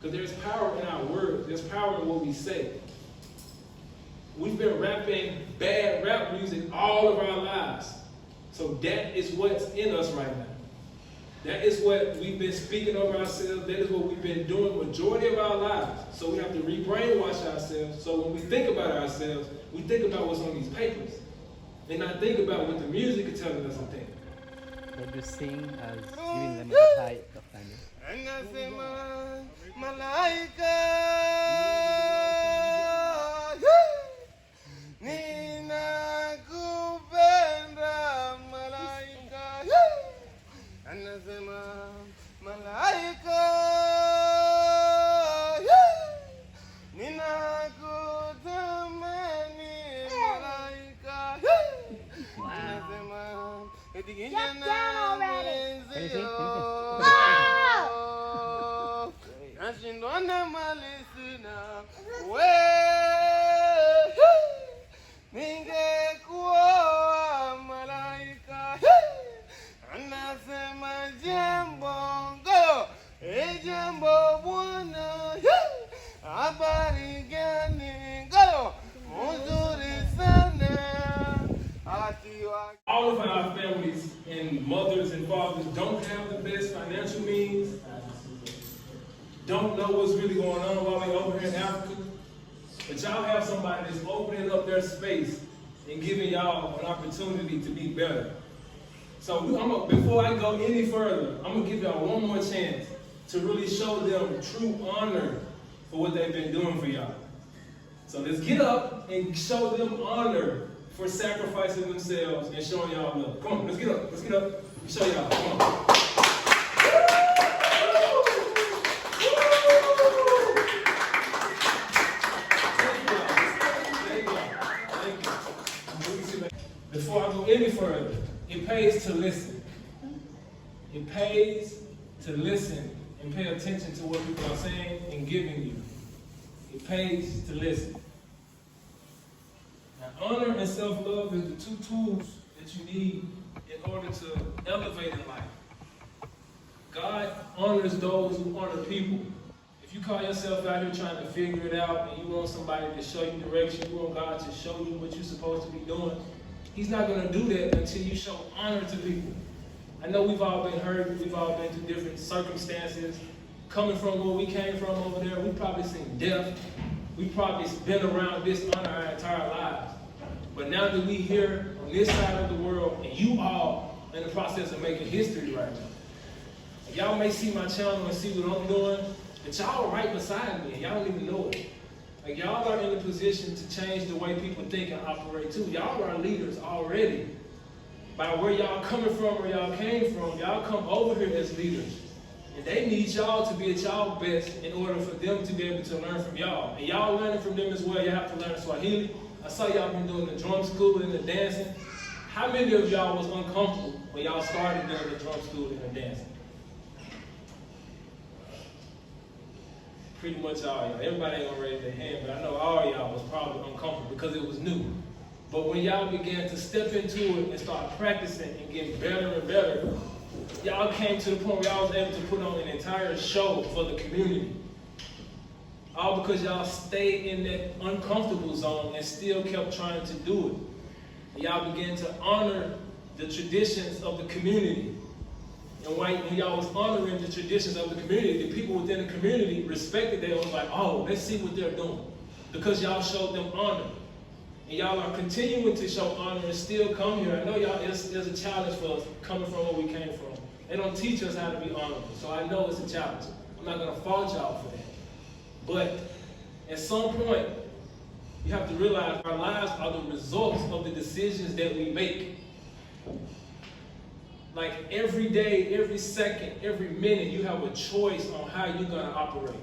Because there's power in our words. There's power in what we say. We've been rapping bad rap music all of our lives. So that is what's in us right now. That is what we've been speaking over ourselves. That is what we've been doing majority of our lives. So we have to re-brainwash ourselves. So when we think about ourselves, we think about what's on these papers. And not think about what the music is telling us to think. What you sing as giving them a type of language. Jump down already! All of our families and mothers and fathers don't have the best financial means, don't know what's really going on while they're over here in Africa. But y'all have somebody that's opening up their space and giving y'all an opportunity to be better. So before I go any further, I'm going to give y'all one more chance to really show them true honor for what they've been doing for y'all. So let's get up and show them honor for sacrificing themselves and showing y'all love. Come on, let's get up. Let's get up and show y'all. Come on. Before I go any further, it pays to listen. It pays to listen and pay attention to what people are saying and giving you. It pays to listen. Now, honor and self-love is the two tools that you need in order to elevate in life. God honors those who honor people. If you call yourself out here trying to figure it out and you want somebody to show you direction, you want God to show you what you're supposed to be doing, He's not going to do that until you show honor to people. I know we've all been hurt, we've all been through different circumstances. Coming from where we came from over there, we've probably seen death. We've probably been around dishonor our entire lives. But now that we're here on this side of the world, and you all in the process of making history right now. Y'all may see my channel and see what I'm doing, but y'all are right beside me, and y'all don't even know it. Like, y'all are in the position to change the way people think and operate too. Y'all are leaders already. By where y'all coming from, where y'all came from, y'all come over here as leaders. And they need y'all to be at y'all best in order for them to be able to learn from y'all. And y'all learning from them as well. You have to learn Swahili. I saw y'all been doing the drum school and the dancing. How many of y'all was uncomfortable when y'all started doing the drum school and the dancing? Pretty much all y'all. Everybody ain't gonna raise their hand, but I know all y'all was probably uncomfortable because it was new. But when y'all began to step into it and start practicing and getting better and better, y'all came to the point where y'all was able to put on an entire show for the community. All because y'all stayed in that uncomfortable zone and still kept trying to do it. And y'all began to honor the traditions of the community. And when y'all was honoring the traditions of the community, the people within the community respected that. It was like, oh, let's see what they're doing. Because y'all showed them honor. And y'all are continuing to show honor and still come here. I know y'all, there's a challenge for us coming from where we came from. They don't teach us how to be honorable. So I know it's a challenge. I'm not going to fault y'all for that. But at some point, you have to realize our lives are the results of the decisions that we make. Like every day, every second, every minute, you have a choice on how you're going to operate.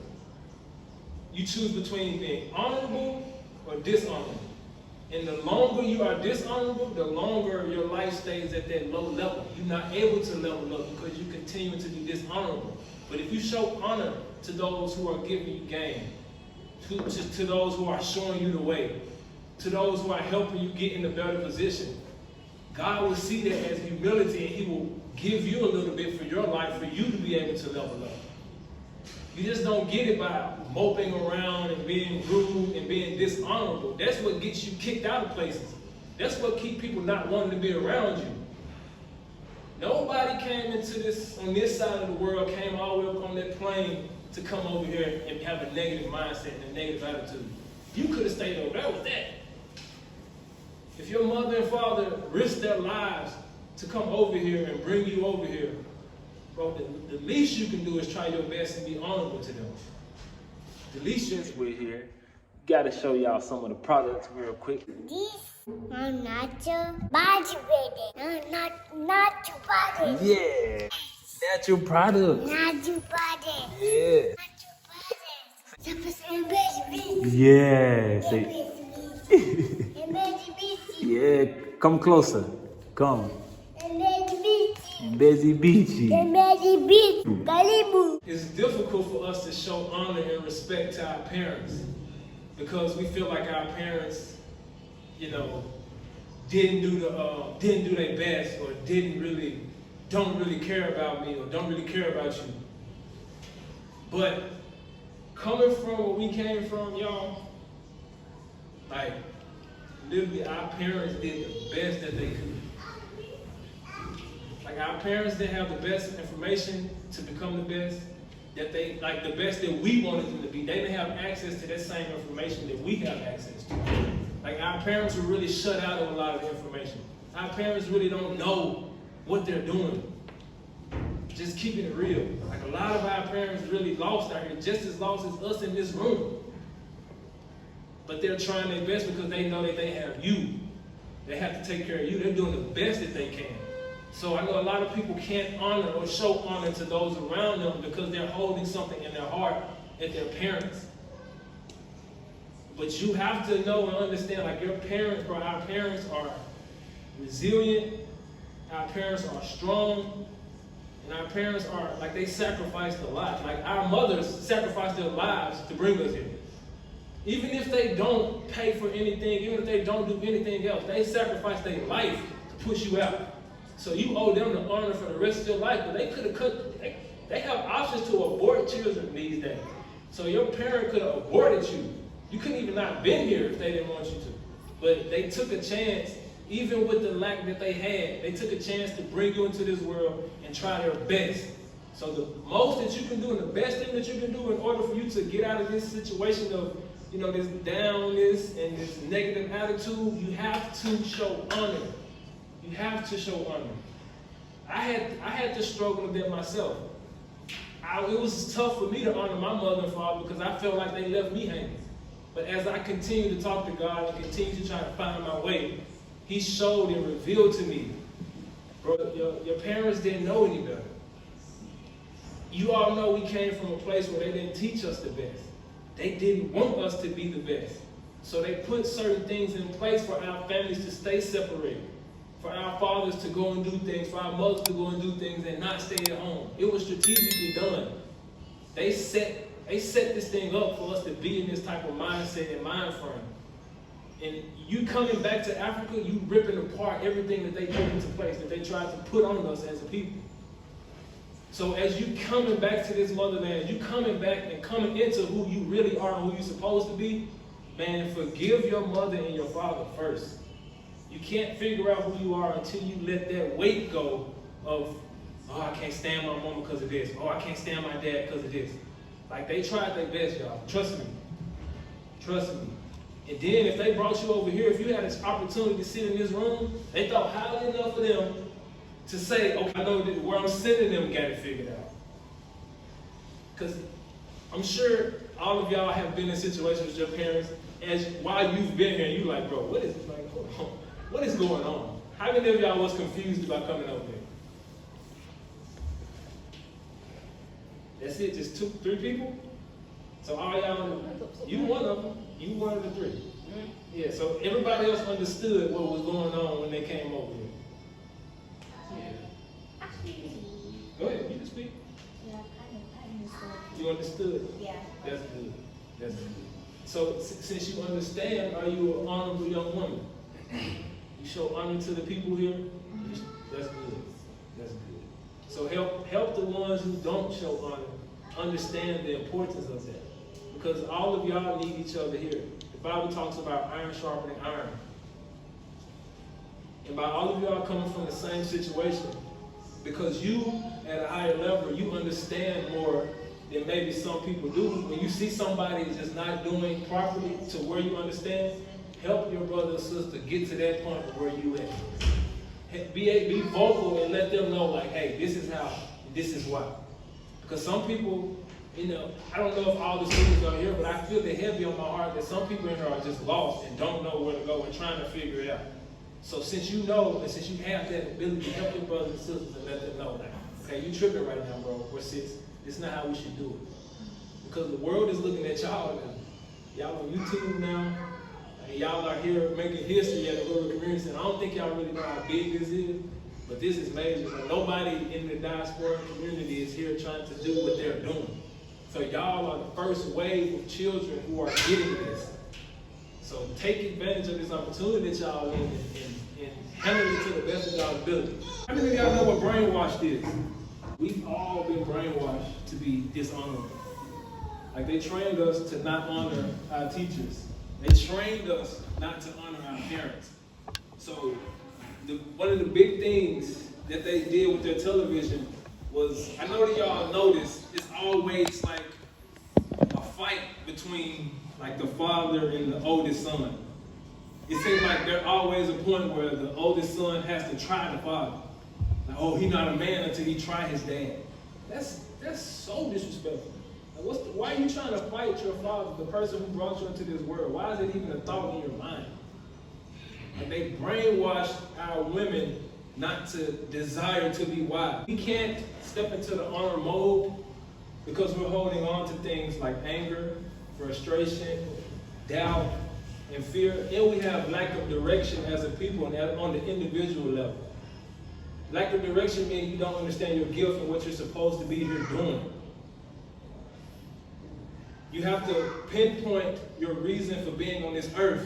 You choose between being honorable or dishonorable. And the longer you are dishonorable, the longer your life stays at that low level. You're not able to level up because you continue to be dishonorable. But if you show honor to those who are giving you game, to those who are showing you the way, to those who are helping you get in a better position, God will see that as humility, and He will give you a little bit for your life for you to be able to level up. You just don't get it by moping around and being rude and being dishonorable. That's what gets you kicked out of places. That's what keeps people not wanting to be around you. Nobody came into this, on this side of the world, came all the way up on that plane to come over here and have a negative mindset and a negative attitude. You could have stayed over there with that. If your mother and father risked their lives to come over here and bring you over here, bro, the least you can do is try your best and be honorable to them. The least since we're here, gotta show y'all some of the products real quick. This I'm not your body baby. I'm not your body. Yeah, natural product. Not your body. Yeah. Not your body. Yeah. Say. Yeah. Come closer. Come. Busy Beachy. It's difficult for us to show honor and respect to our parents because we feel like our parents, you know, didn't do their best or don't really care about me or don't really care about you. But coming from where we came from, y'all, like literally our parents did the best that they could. Like our parents didn't have the best information to become the best the best that we wanted them to be. They didn't have access to that same information that we have access to. Like our parents were really shut out of a lot of information. Our parents really don't know what they're doing. Just keeping it real. Like a lot of our parents really lost out here, just as lost as us in this room. But they're trying their best because they know that they have you. They have to take care of you. They're doing the best that they can. So I know a lot of people can't honor or show honor to those around them because they're holding something in their heart at their parents. But you have to know and understand, like your parents, bro, our parents are resilient, our parents are strong, and our parents are, like they sacrificed a lot. Like our mothers sacrificed their lives to bring us here. Even if they don't pay for anything, even if they don't do anything else, they sacrifice their life to push you out. So you owe them the honor for the rest of your life, but they could have they have options to abort children these days. So your parent could have aborted you. You couldn't even not been here if they didn't want you to. But they took a chance, even with the lack that they had, they took a chance to bring you into this world and try their best. So the most that you can do and the best thing that you can do in order for you to get out of this situation of, you know, this downness and this negative attitude, you have to show honor. You have to show honor. I had to struggle with that myself. It was tough for me to honor my mother and father because I felt like they left me hanging. But as I continued to talk to God and continued to try to find my way, He showed and revealed to me, bro, your parents didn't know any better. You all know we came from a place where they didn't teach us the best. They didn't want us to be the best. So they put certain things in place for our families to stay separated, for our fathers to go and do things, for our mothers to go and do things and not stay at home. It was strategically done. They set this thing up for us to be in this type of mindset and mind frame. And you coming back to Africa, you ripping apart everything that they put into place, that they tried to put on us as a people. So as you coming back to this motherland, you coming back and coming into who you really are and who you're supposed to be, man, forgive your mother and your father first. You can't figure out who you are until you let that weight go of, oh, I can't stand my mama because of this. Oh, I can't stand my dad because of this. Like, they tried their best, y'all. Trust me. Trust me. And then if they brought you over here, if you had this opportunity to sit in this room, they thought highly enough of them to say, okay, I know that where I'm sending them got it figured out. Because I'm sure all of y'all have been in situations with your parents, as while you've been here, you're like, bro, what is going on? How many of y'all was confused about coming over here? That's it, just 2, 3 people? So all y'all, you one of them, you one of the 3. Yeah, so everybody else understood what was going on when they came over here. Go ahead, you can speak. Yeah, I understood. You understood? Yeah. That's good. That's good. So since you understand, are you an honorable young woman? You show honor to the people here? That's good. That's good. So help the ones who don't show honor understand the importance of that. Because all of y'all need each other here. The Bible talks about iron sharpening iron. And by all of y'all coming from the same situation, because you, at a higher level, you understand more than maybe some people do. When you see somebody just not doing properly to where you understand, help your brother or sister get to that point where you at. Be vocal and let them know, like, hey, this is how, this is why. Because some people, you know, I don't know if all the students are here, but I feel it heavy on my heart that some people in here are just lost and don't know where to go and trying to figure it out. So since you know, and since you have that ability to help your brothers and sisters and let them know that, okay, you tripping right now, bro, or sis, this is not how we should do it. Because the world is looking at y'all now. Y'all on YouTube now, and y'all are here making history at the Uhuru Community Center. I don't think y'all really know how big this is, but this is major. So nobody in the diaspora community is here trying to do what they're doing. So y'all are the first wave of children who are getting this. So take advantage of this opportunity that y'all in and handle it to the best of y'all's ability. How many of y'all know what brainwashed is? We've all been brainwashed to be dishonorable. Like they trained us to not honor our teachers. They trained us not to honor our parents. So one of the big things that they did with their television was, I know that y'all noticed, it's always like a fight between like the father and the oldest son. It seems like there's always a point where the oldest son has to try the father. Like, oh, he's not a man until he try his dad. That's so disrespectful. Like, why are you trying to fight your father, the person who brought you into this world? Why is it even a thought in your mind? Like they brainwashed our women not to desire to be wives. We can't step into the honor mode because we're holding on to things like anger, frustration, doubt, and fear. And we have lack of direction as a people and on the individual level. Lack of direction means you don't understand your gift and what you're supposed to be here doing. You have to pinpoint your reason for being on this earth,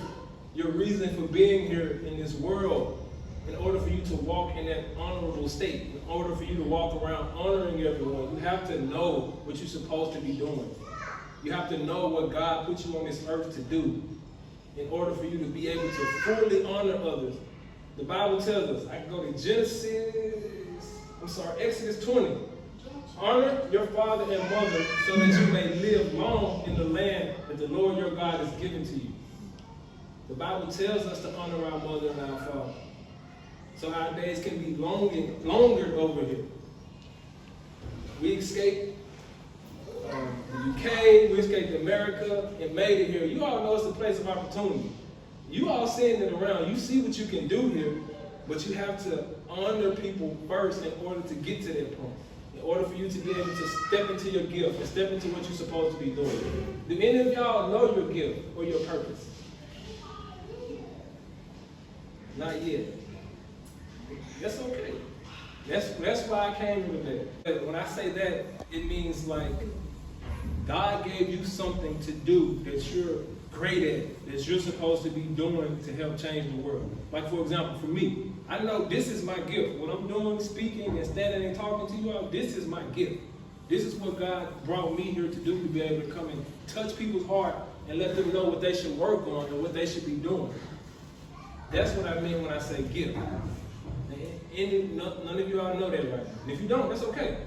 your reason for being here in this world, in order for you to walk in that honorable state, in order for you to walk around honoring everyone. You have to know what you're supposed to be doing. You have to know what God put you on this earth to do in order for you to be able to fully honor others. The Bible tells us, I can go to Exodus 20. Honor your father and mother so that you may live long in the land that the Lord your God has given to you. The Bible tells us to honor our mother and our father, so our days can be longer over here. We escaped the UK, we escaped America, and made it here. You all know it's a place of opportunity. You all seeing it around. You see what you can do here, but you have to honor people first in order to get to that point. In order for you to be able to step into your gift and step into what you're supposed to be doing. Do any of y'all know your gift or your purpose? Not yet. That's okay. That's why I came here today. When I say that, it means like God gave you something to do that you're great at, that you're supposed to be doing to help change the world. Like for example, for me, I know this is my gift. What I'm doing, speaking and standing and talking to you all, this is my gift. This is what God brought me here to do, to be able to come and touch people's heart and let them know what they should work on and what they should be doing. That's what I mean when I say gift. None of you all know that right now. And if you don't, that's okay.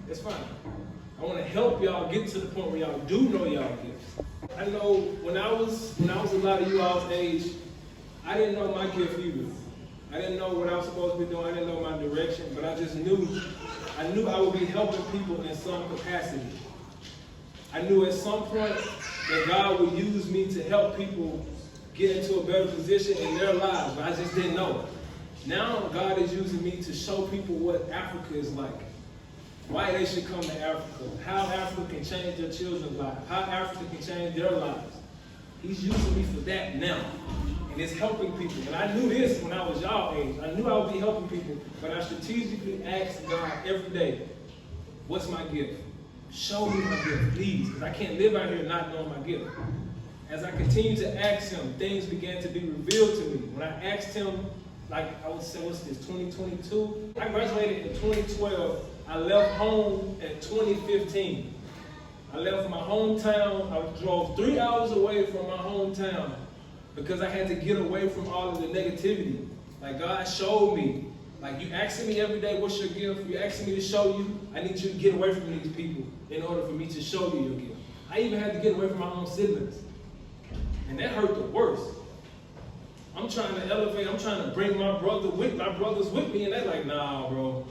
That's fine. I want to help y'all get to the point where y'all do know y'all gifts. I know when I was a lot of you all's age, I didn't know my gift either. I didn't know what I was supposed to be doing. I didn't know my direction, but I just knew I would be helping people in some capacity. I knew at some point that God would use me to help people get into a better position in their lives, but I just didn't know it. Now God is using me to show people what Africa is like, why they should come to Africa, how Africa can change their children's lives, how Africa can change their lives. He's using me for that now. And it's helping people. And I knew this when I was y'all age. I knew I would be helping people, but I strategically asked God every day, what's my gift? Show me my gift, please, because I can't live out here not knowing my gift. As I continued to ask him, things began to be revealed to me. When I asked him, like I would say, what's this, 2022? I graduated in 2012. I left home in 2015. I left my hometown. I drove 3 hours away from my hometown because I had to get away from all of the negativity. Like God showed me. Like you asking me every day, what's your gift? You asking me to show you. I need you to get away from these people in order for me to show you your gift. I even had to get away from my own siblings. And that hurt the worst. I'm trying to elevate. I'm trying to bring my brothers with me. And they're like, nah, bro,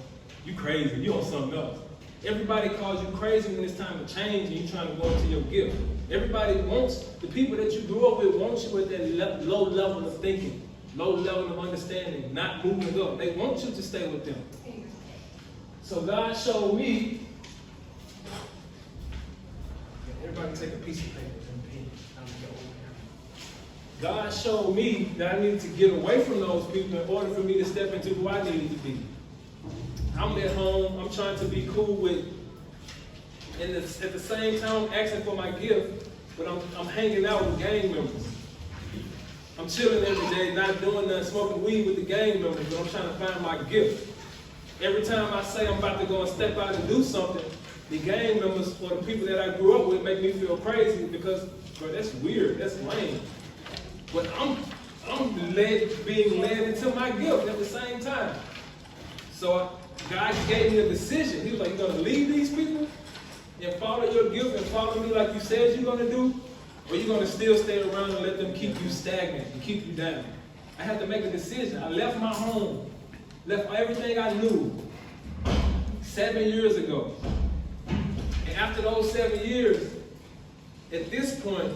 you crazy. You on something else. Everybody calls you crazy when it's time to change and you're trying to go into your gift. Everybody wants, the people that you grew up with want you at that low level of thinking, low level of understanding, not moving up. They want you to stay with them. So God showed me, everybody take a piece of paper and pen. God showed me that I needed to get away from those people in order for me to step into who I needed to be. I'm at home, I'm trying to be cool with, and at the same time I'm asking for my gift, but I'm hanging out with gang members. I'm chilling every day, not doing nothing, smoking weed with the gang members, but I'm trying to find my gift. Every time I say I'm about to go and step out and do something, the gang members or the people that I grew up with make me feel crazy because, bro, that's weird, that's lame. But I'm being led into my gift at the same time. So God gave me a decision. He was like, you're going to leave these people and follow your gift and follow me like you said you're going to do? Or you're going to still stay around and let them keep you stagnant and keep you down? I had to make a decision. I left my home, left everything I knew 7 years ago. And after those 7 years, at this point,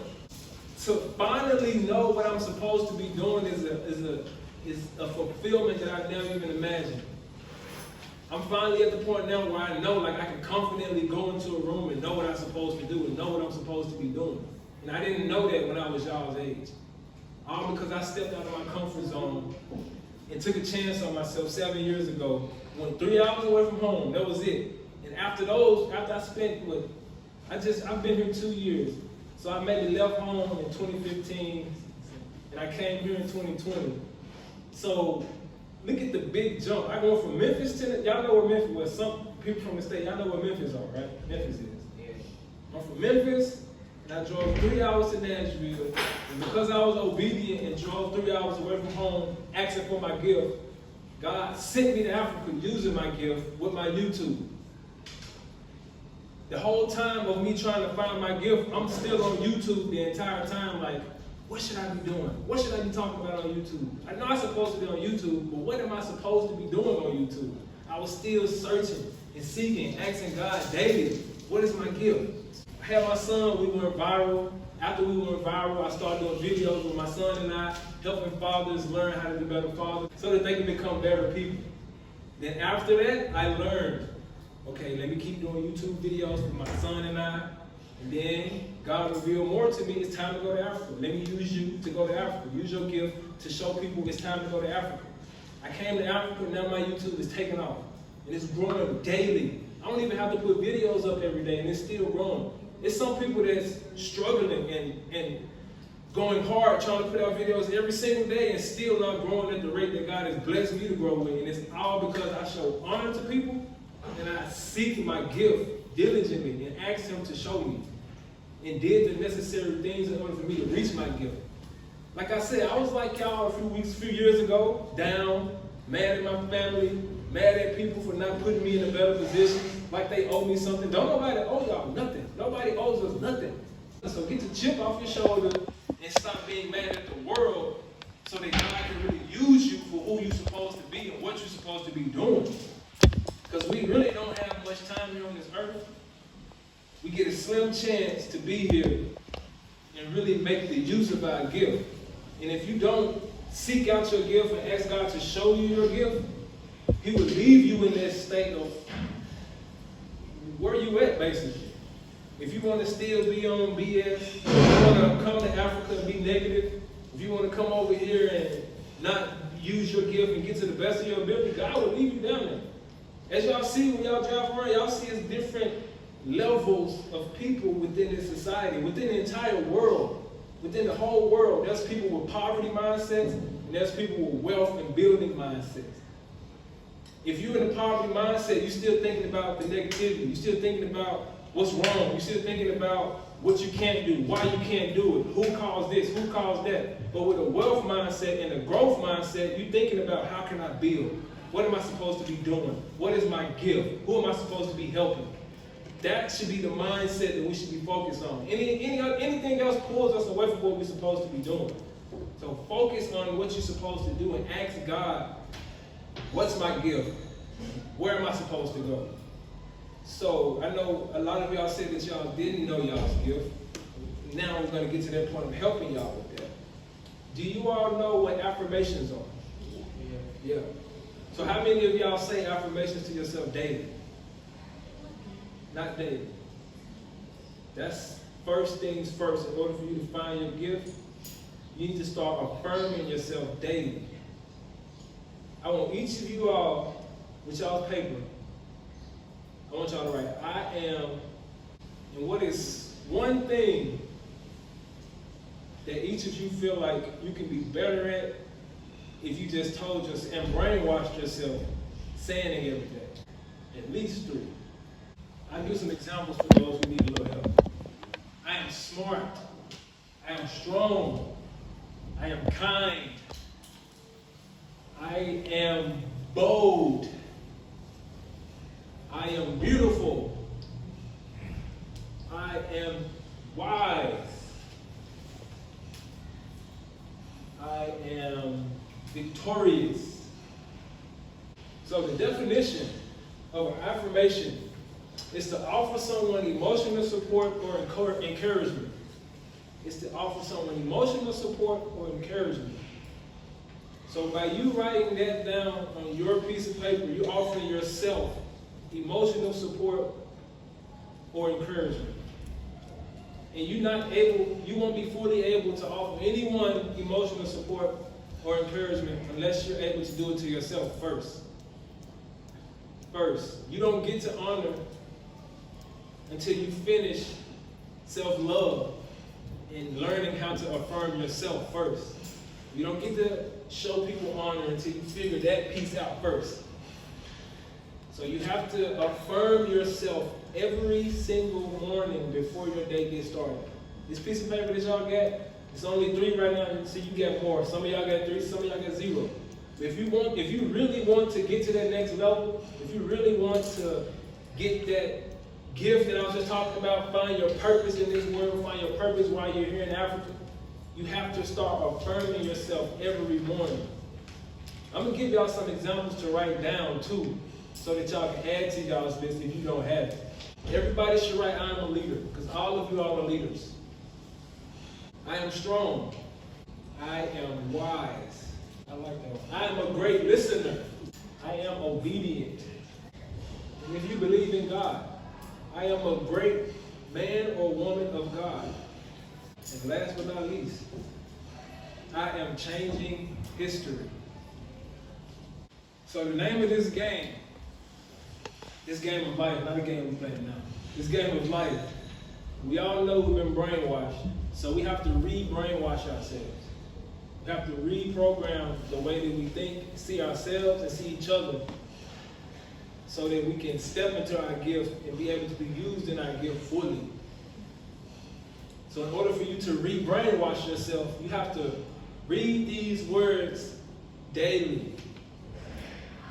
to finally know what I'm supposed to be doing is a fulfillment that I've never even imagined. I'm finally at the point now where I know, like, I can confidently go into a room and know what I'm supposed to do and know what I'm supposed to be doing. And I didn't know that when I was y'all's age. All because I stepped out of my comfort zone and took a chance on myself 7 years ago. Went 3 hours away from home, that was it. And after I spent, I've been here 2 years. So I maybe left home in 2015 and I came here in 2020. So look at the big jump. I went from Memphis to, y'all know where Memphis was. Some people from the state, y'all know where Memphis are, right? Memphis is. Yeah. I'm from Memphis, and I drove 3 hours to Nashville. And because I was obedient and drove 3 hours away from home, asking for my gift, God sent me to Africa using my gift with my YouTube. The whole time of me trying to find my gift, I'm still on YouTube the entire time, like, what should I be doing? What should I be talking about on YouTube? I know I'm supposed to be on YouTube, but what am I supposed to be doing on YouTube? I was still searching and seeking, asking God daily, what is my gift? I had my son, we went viral. After we went viral, I started doing videos with my son and I, helping fathers learn how to be better fathers so that they can become better people. Then after that, I learned, okay, let me keep doing YouTube videos with my son and I. And then God revealed more to me, it's time to go to Africa. Let me use you to go to Africa. Use your gift to show people it's time to go to Africa. I came to Africa, now my YouTube is taking off. And it's growing daily. I don't even have to put videos up every day and it's still growing. It's some people that's struggling and going hard trying to put out videos every single day and still not growing at the rate that God has blessed me to grow with. And it's all because I show honor to people and I seek my gift diligently and ask Him to show me. And did the necessary things in order for me to reach my gift. Like I said, I was like y'all a few years ago, down, mad at my family, mad at people for not putting me in a better position, like they owe me something. Don't nobody owe y'all nothing. Nobody owes us nothing. So get the chip off your shoulder and stop being mad at the world so that God can really use you for who you're supposed to be and what you're supposed to be doing. Because we really don't have much time here on this earth. We get a slim chance to be here and really make the use of our gift. And if you don't seek out your gift and ask God to show you your gift, He will leave you in that state of where you at, basically. If you want to still be on BS, if you want to come to Africa and be negative, if you want to come over here and not use your gift and get to the best of your ability, God will leave you down there. As y'all see when y'all drive around, y'all see it's different levels of people within this society, within the entire world, within the whole world. There's people with poverty mindsets, and there's people with wealth and building mindsets. If you're in a poverty mindset, you're still thinking about the negativity. You're still thinking about what's wrong. You sit thinking about what you can't do, why you can't do it, who caused this, who caused that. But with a wealth mindset and a growth mindset, you're thinking about how can I build? What am I supposed to be doing? What is my gift? Who am I supposed to be helping? That should be the mindset that we should be focused on. Anything else pulls us away from what we're supposed to be doing. So focus on what you're supposed to do and ask God, what's my gift? Where am I supposed to go? So I know a lot of y'all said that y'all didn't know y'all's gift. Now we're going to get to that point of helping y'all with that. Do you all know what affirmations are? Yeah. So how many of y'all say affirmations to yourself daily? Not daily. That's first things first. In order for you to find your gift, you need to start affirming yourself daily. I want each of you all, with y'all's paper, I want y'all to write, I am, and what is one thing that each of you feel like you can be better at if you just told yourself and brainwashed yourself saying it every day? At least 3. I'll give some examples for those who need a little help. I am smart. I am strong. I am kind. I am bold. I am beautiful. I am wise. I am victorious. So the definition of an affirmation is to offer someone emotional support or encouragement. It's to offer someone emotional support or encouragement. So by you writing that down on your piece of paper, you're offering yourself emotional support or encouragement. And you won't be fully able to offer anyone emotional support or encouragement unless you're able to do it to yourself first. You don't get to honor until you finish self-love and learning how to affirm yourself first. You don't get to show people honor until you figure that piece out first. So you have to affirm yourself every single morning before your day gets started. This piece of paper that y'all got, it's only 3 right now, so you got more. Some of y'all got 3, some of y'all got 0. But if you really want to get to that next level, if you really want to get that gift that I was just talking about, find your purpose in this world, find your purpose while you're here in Africa, you have to start affirming yourself every morning. I'm going to give y'all some examples to write down too, so that y'all can add to y'all's list if you don't have it. Everybody should write, I am a leader, because all of you all are leaders. I am strong. I am wise. I like that one. I am a great listener. I am obedient. And if you believe in God, I am a great man or woman of God. And last but not least, I am changing history. So the name of this game of life, not a game we're playing now, this game of life, we all know we've been brainwashed, so we have to re-brainwash ourselves. We have to reprogram the way that we think, see ourselves, and see each other, so that we can step into our gift and be able to be used in our gift fully. So in order for you to re-brainwash yourself, you have to read these words daily.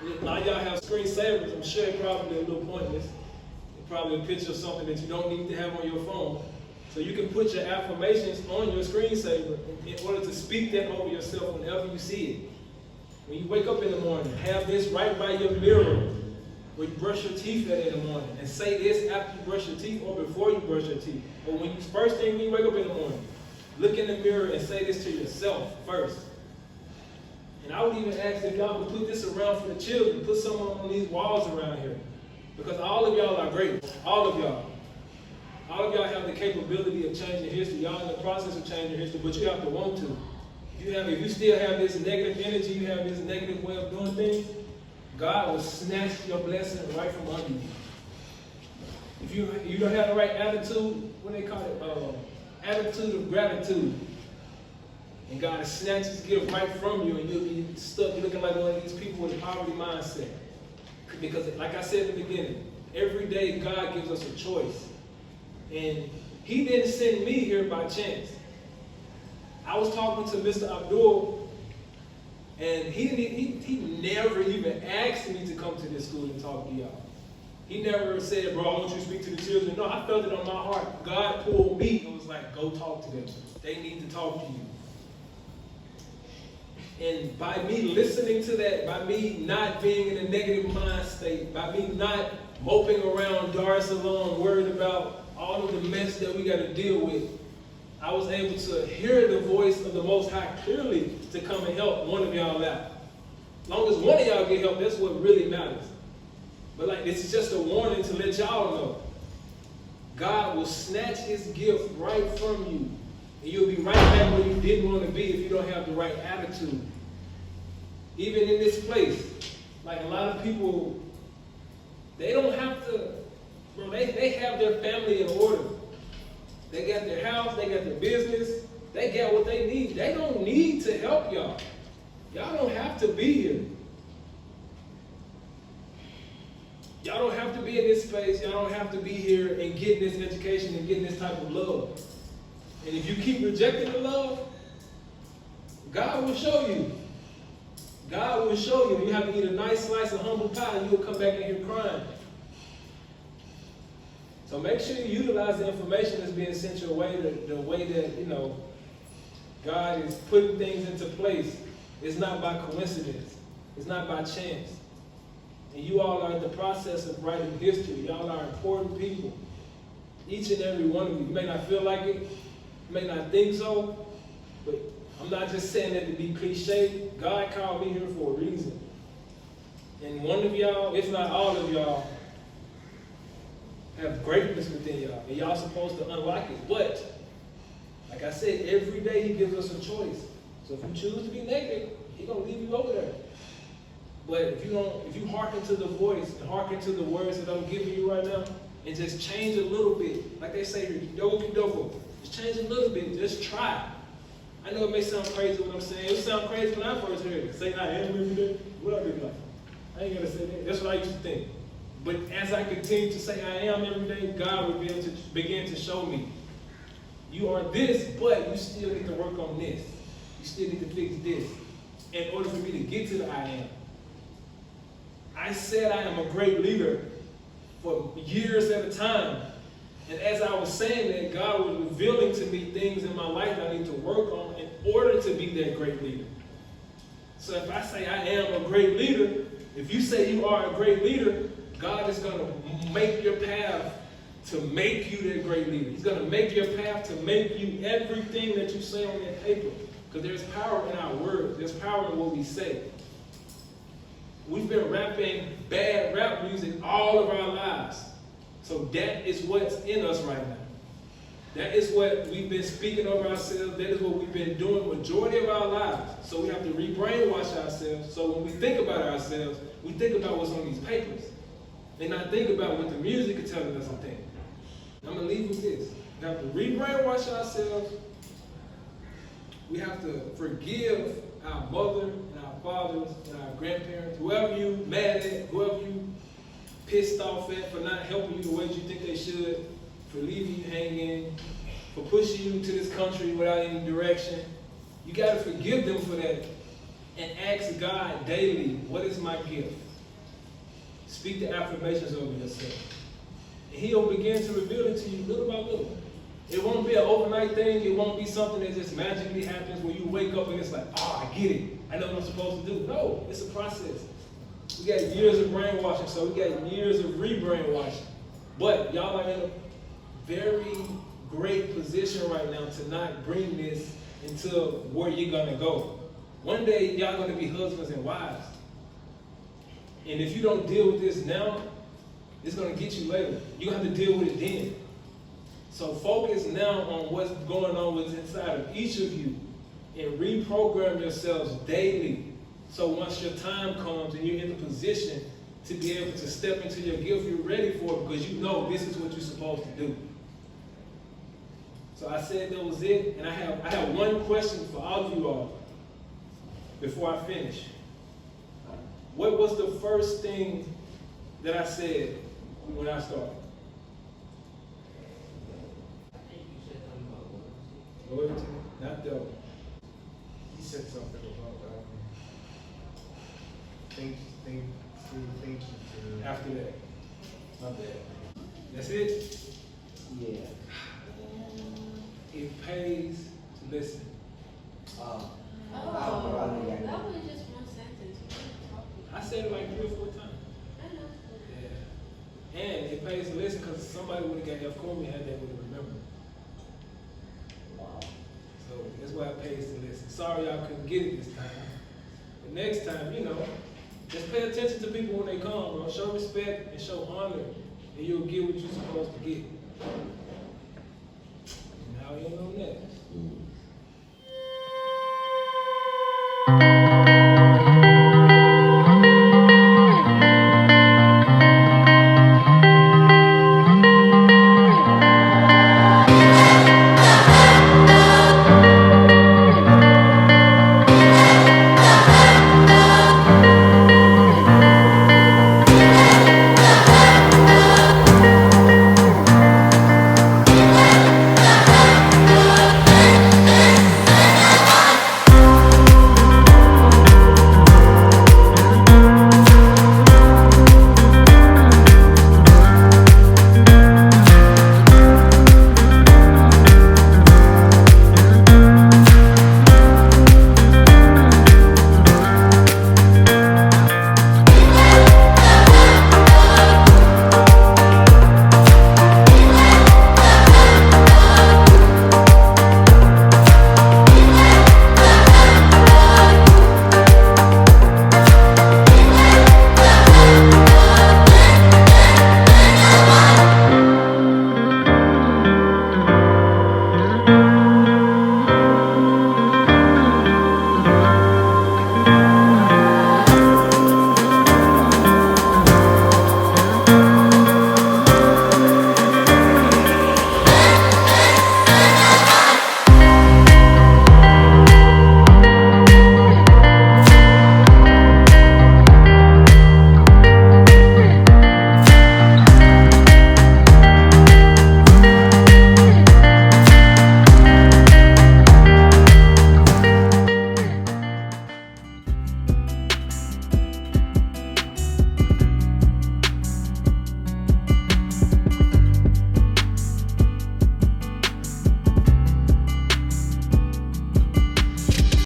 A lot of y'all have screensavers. I'm sure it's probably a little pointless. It's probably a picture of something that you don't need to have on your phone. So you can put your affirmations on your screensaver in order to speak that over yourself whenever you see it. When you wake up in the morning, have this right by your mirror where you brush your teeth at in the morning, and say this after you brush your teeth or before you brush your teeth. Or first thing when you wake up in the morning, look in the mirror and say this to yourself first. And I would even ask if y'all would put this around for the children, put some on these walls around here. Because all of y'all are great. All of y'all. All of y'all have the capability of changing history. Y'all in the process of changing history, but you have to want to. If you still have this negative energy, you have this negative way of doing things, God will snatch your blessing right from under you. If you don't have the right attitude, what they call it? Attitude of gratitude. And God snatches gift right from you, and you'll be stuck looking like one of these people with a poverty mindset. Because like I said in the beginning, every day God gives us a choice. And he didn't send me here by chance. I was talking to Mr. Abdul, and he never even asked me to come to this school and talk to y'all. He never said, bro, I want you to speak to the children. No, I felt it on my heart. God pulled me and was like, go talk to them. They need to talk to you. And by me listening to that, by me not being in a negative mind state, by me not moping around Dar Es Salaam, worried about all of the mess that we got to deal with, I was able to hear the voice of the Most High clearly to come and help one of y'all out. As long as one of y'all get help, that's what really matters. But like, this is just a warning to let y'all know. God will snatch his gift right from you. And you'll be right back where you didn't want to be if you don't have the right attitude. Even in this place, like a lot of people, they don't have to, bro, they have their family in order. They got their house, they got their business, they got what they need. They don't need to help y'all. Y'all don't have to be here. Y'all don't have to be in this space. Y'all don't have to be here and getting this education and getting this type of love. And if you keep rejecting the love, God will show you. God will show you. You have to eat a nice slice of humble pie and you'll come back in here crying. So make sure you utilize the information that's being sent your way, the way that, you know, God is putting things into place. It's not by coincidence. It's not by chance. And you all are in the process of writing history. Y'all are important people. Each and every one of you. You may not feel like it. You may not think so. But I'm not just saying that to be cliche. God called me here for a reason. And one of y'all, if not all of y'all, have greatness within y'all. And y'all supposed to unlock it. But, like I said, every day he gives us a choice. So if you choose to be negative, he's going to leave you over there. But if you hearken to the voice and hearken to the words that I'm giving you right now, and just change a little bit, like they say here, just change a little bit, just try. I know it may sound crazy what I'm saying. It sound crazy when I first heard it. Say I am every day. What I be like? I ain't gonna say that. That's what I used to think. But as I continue to say I am every day, God will begin to show me. You are this, but you still need to work on this. You still need to fix this in order for me to get to the I am. I said I am a great leader for years at a time. And as I was saying that, God was revealing to me things in my life I need to work on in order to be that great leader. So if I say I am a great leader, if you say you are a great leader, God is going to make your path to make you that great leader. He's going to make your path to make you everything that you say on that paper. Because there's power in our words. There's power in what we say. We've been rapping bad rap music all of our lives. So that is what's in us right now. That is what we've been speaking over ourselves. That is what we've been doing majority of our lives. So we have to re-brainwash ourselves. So when we think about ourselves, we think about what's on these papers. And not think about what the music is telling us to think. I'm going to leave with this. We have to re-brainwash ourselves. We have to forgive our mother and our fathers and our grandparents, whoever you mad at, whoever you pissed off at for not helping you the way you think they should, for leaving you hanging, for pushing you to this country without any direction. You got to forgive them for that and ask God daily, what is my gift? Speak the affirmations over yourself. And he'll begin to reveal it to you little by little. It won't be an overnight thing. It won't be something that just magically happens when you wake up and it's like, oh, I get it. I know what I'm supposed to do. No, it's a process. We got years of brainwashing, so we got years of re-brainwashing. But y'all are in a very great position right now to not bring this into where you're going to go. One day, y'all going to be husbands and wives. And if you don't deal with this now, it's going to get you later. You're going to have to deal with it then. So focus now on what's going on within inside of each of you and reprogram yourselves daily. So once your time comes and you're in the position to be able to step into your gift, you're ready for it because you know this is what you're supposed to do. So I said that was it, and I have one question for all of you all before I finish. What was the first thing that I said when I started? Not though. He said something about think you to. After that. My bad. That's it? Yeah. It pays to listen. Oh, Oh, that was just one sentence. I said it like 3 or 4 times. I know. Yeah. And it pays to listen because somebody would have got F. Comey had that would have remembered. wow. So that's why it pays to listen. Sorry y'all couldn't get it this time. But next time, you know, just pay attention to people when they come, bro. Show respect and show honor, and you'll get what you're supposed to get.